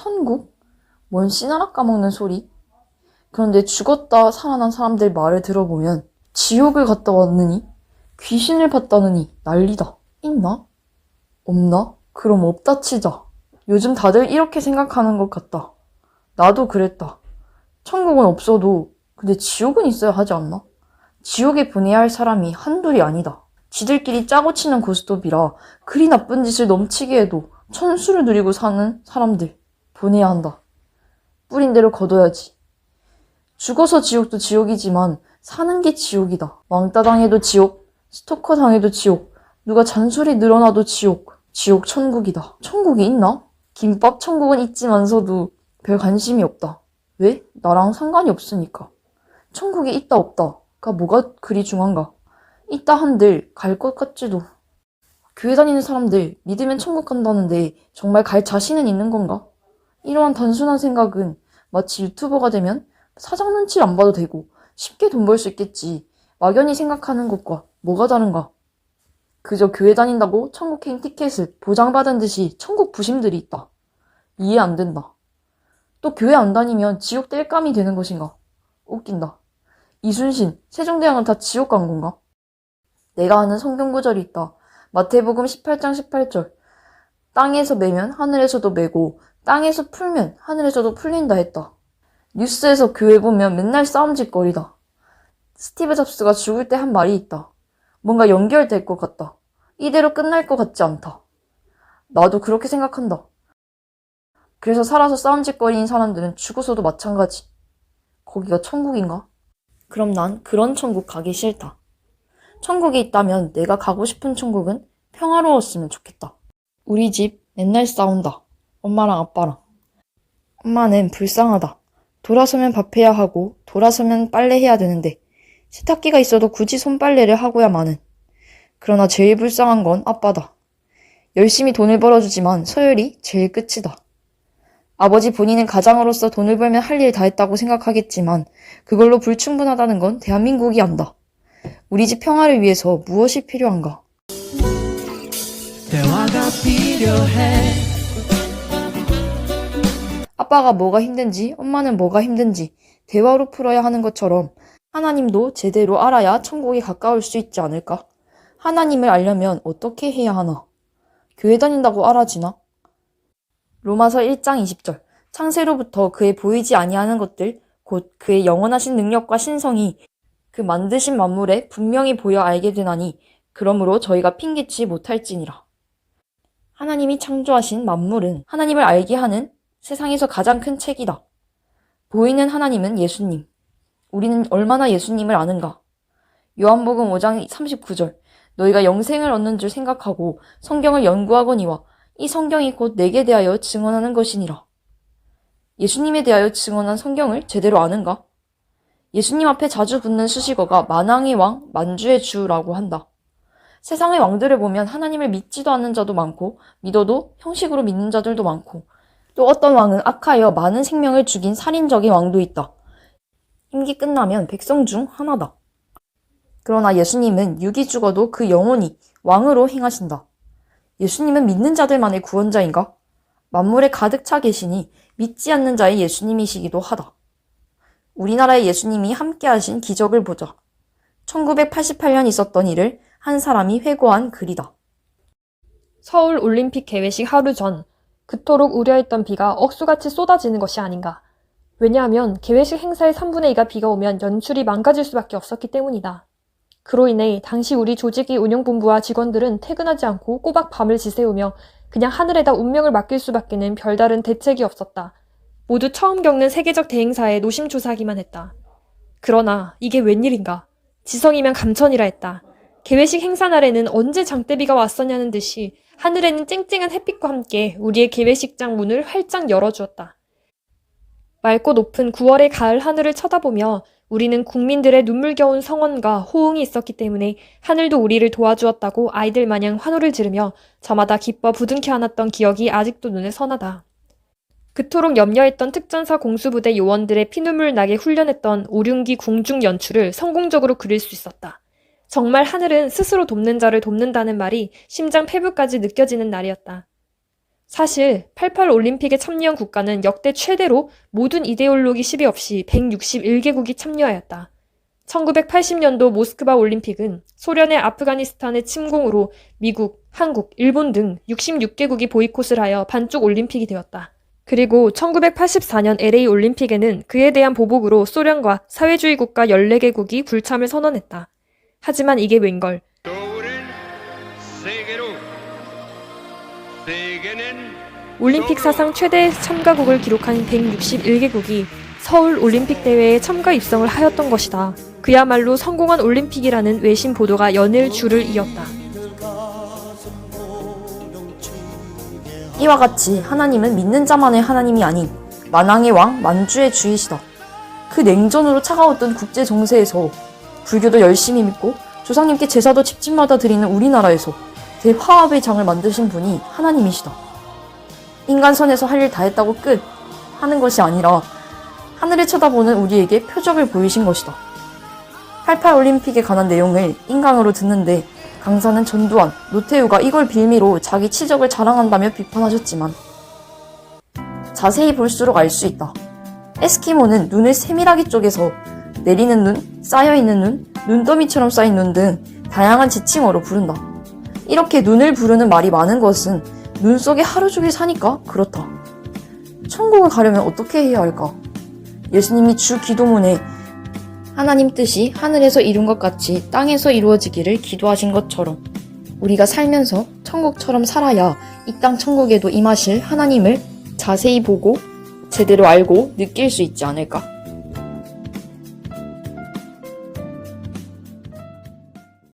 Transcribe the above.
천국? 뭔 씨나라 까먹는 소리? 그런데 죽었다 살아난 사람들 말을 들어보면 지옥을 갔다 왔느니 귀신을 봤다느니 난리다. 있나? 없나? 그럼 없다 치자. 요즘 다들 이렇게 생각하는 것 같다. 나도 그랬다. 천국은 없어도 근데 지옥은 있어야 하지 않나? 지옥에 보내야 할 사람이 한둘이 아니다. 지들끼리 짜고 치는 고스톱이라 그리 나쁜 짓을 넘치게 해도 천수를 누리고 사는 사람들 보내야 한다. 뿌린 대로 거둬야지. 죽어서 지옥도 지옥이지만 사는 게 지옥이다. 왕따 당해도 지옥, 스토커 당해도 지옥, 누가 잔소리 늘어나도 지옥. 지옥 천국이다. 천국이 있나? 김밥 천국은 있지만서도 별 관심이 없다. 왜? 나랑 상관이 없으니까. 천국이 있다 없다가 뭐가 그리 중요한가? 있다 한들 갈 것 같지도. 교회 다니는 사람들 믿으면 천국 간다는데 정말 갈 자신은 있는 건가? 이러한 단순한 생각은 마치 유튜버가 되면 사장 눈치를 안 봐도 되고 쉽게 돈 벌 수 있겠지. 막연히 생각하는 것과 뭐가 다른가? 그저 교회 다닌다고 천국행 티켓을 보장받은 듯이 천국 부심들이 있다. 이해 안 된다. 또 교회 안 다니면 지옥 땔감이 되는 것인가? 웃긴다. 이순신, 세종대왕은 다 지옥 간 건가? 내가 아는 성경 구절이 있다. 마태복음 18장 18절. 땅에서 매면 하늘에서도 매고 땅에서 풀면 하늘에서도 풀린다 했다. 뉴스에서 교회 보면 맨날 싸움짓거리다. 스티브 잡스가 죽을 때 한 말이 있다. 뭔가 연결될 것 같다. 이대로 끝날 것 같지 않다. 나도 그렇게 생각한다. 그래서 살아서 싸움짓거리인 사람들은 죽어서도 마찬가지. 거기가 천국인가? 그럼 난 그런 천국 가기 싫다. 천국이 있다면 내가 가고 싶은 천국은 평화로웠으면 좋겠다. 우리 집 맨날 싸운다. 엄마랑 아빠랑. 엄마는 불쌍하다. 돌아서면 밥해야 하고 돌아서면 빨래해야 되는데 세탁기가 있어도 굳이 손빨래를 하고야마는. 그러나 제일 불쌍한 건 아빠다. 열심히 돈을 벌어주지만 서열이 제일 끝이다. 아버지 본인은 가장으로서 돈을 벌면 할 일 다 했다고 생각하겠지만 그걸로 불충분하다는 건 대한민국이 안다. 우리 집 평화를 위해서 무엇이 필요한가? 대화가 필요해. 아빠가 뭐가 힘든지 엄마는 뭐가 힘든지 대화로 풀어야 하는 것처럼 하나님도 제대로 알아야 천국에 가까울 수 있지 않을까? 하나님을 알려면 어떻게 해야 하나? 교회 다닌다고 알아지나? 로마서 1장 20절. 창세로부터 그의 보이지 아니하는 것들 곧 그의 영원하신 능력과 신성이 그 만드신 만물에 분명히 보여 알게 되나니 그러므로 저희가 핑계치 못할지니라. 하나님이 창조하신 만물은 하나님을 알게 하는 세상에서 가장 큰 책이다. 보이는 하나님은 예수님. 우리는 얼마나 예수님을 아는가? 요한복음 5장 39절. 너희가 영생을 얻는 줄 생각하고 성경을 연구하거니와 이 성경이 곧 내게 대하여 증언하는 것이니라. 예수님에 대하여 증언한 성경을 제대로 아는가? 예수님 앞에 자주 붙는 수식어가 만왕의 왕, 만주의 주라고 한다. 세상의 왕들을 보면 하나님을 믿지도 않는 자도 많고 믿어도 형식으로 믿는 자들도 많고 또 어떤 왕은 악하여 많은 생명을 죽인 살인적인 왕도 있다. 임기 끝나면 백성 중 하나다. 그러나 예수님은 육이 죽어도 그 영혼이 왕으로 행하신다. 예수님은 믿는 자들만의 구원자인가? 만물에 가득 차 계시니 믿지 않는 자의 예수님이시기도 하다. 우리나라의 예수님이 함께 하신 기적을 보자. 1988년 있었던 일을 한 사람이 회고한 글이다. 서울 올림픽 개회식 하루 전, 그토록 우려했던 비가 억수같이 쏟아지는 것이 아닌가. 왜냐하면 개회식 행사의 3분의 2가 비가 오면 연출이 망가질 수밖에 없었기 때문이다. 그로 인해 당시 우리 조직의 운영본부와 직원들은 퇴근하지 않고 꼬박 밤을 지새우며 그냥 하늘에다 운명을 맡길 수밖에는 별다른 대책이 없었다. 모두 처음 겪는 세계적 대행사에 노심초사하기만 했다. 그러나 이게 웬일인가. 지성이면 감천이라 했다. 개회식 행사 날에는 언제 장대비가 왔었냐는 듯이 하늘에는 쨍쨍한 햇빛과 함께 우리의 개회식장 문을 활짝 열어주었다. 맑고 높은 9월의 가을 하늘을 쳐다보며 우리는 국민들의 눈물겨운 성원과 호응이 있었기 때문에 하늘도 우리를 도와주었다고 아이들 마냥 환호를 지르며 저마다 기뻐 부둥켜 안았던 기억이 아직도 눈에 선하다. 그토록 염려했던 특전사 공수부대 요원들의 피눈물 나게 훈련했던 오륜기 궁중 연출을 성공적으로 그릴 수 있었다. 정말 하늘은 스스로 돕는 자를 돕는다는 말이 심장 폐부까지 느껴지는 날이었다. 사실 88 올림픽에 참여한 국가는 역대 최대로 모든 이데올로기 시비 없이 161개국이 참여하였다. 1980년도 모스크바 올림픽은 소련의 아프가니스탄의 침공으로 미국, 한국, 일본 등 66개국이 보이콧을 하여 반쪽 올림픽이 되었다. 그리고 1984년 LA 올림픽에는 그에 대한 보복으로 소련과 사회주의 국가 14개국이 불참을 선언했다. 하지만 이게 웬걸. 올림픽 사상 최대 참가국을 기록한 161개국이 서울 올림픽 대회에 참가 입성을 하였던 것이다. 그야말로 성공한 올림픽이라는 외신 보도가 연일 줄을 이었다. 이와 같이 하나님은 믿는 자만의 하나님이 아닌 만왕의 왕 만주의 주이시다. 그 냉전으로 차가웠던 국제 정세에서 불교도 열심히 믿고 조상님께 제사도 집집마다 드리는 우리나라에서 대화합의 장을 만드신 분이 하나님이시다. 인간선에서 할 일 다 했다고 끝 하는 것이 아니라 하늘을 쳐다보는 우리에게 표적을 보이신 것이다. 88 올림픽에 관한 내용을 인강으로 듣는데 강사는 전두환, 노태우가 이걸 빌미로 자기 치적을 자랑한다며 비판하셨지만 자세히 볼수록 알 수 있다. 에스키모는 눈을 세밀하게 쪼개서 내리는 눈, 쌓여있는 눈, 눈더미처럼 쌓인 눈 등 다양한 지칭어로 부른다. 이렇게 눈을 부르는 말이 많은 것은 눈 속에 하루 종일 사니까 그렇다. 천국을 가려면 어떻게 해야 할까? 예수님이 주 기도문에 하나님 뜻이 하늘에서 이룬 것 같이 땅에서 이루어지기를 기도하신 것처럼 우리가 살면서 천국처럼 살아야 이 땅 천국에도 임하실 하나님을 자세히 보고 제대로 알고 느낄 수 있지 않을까?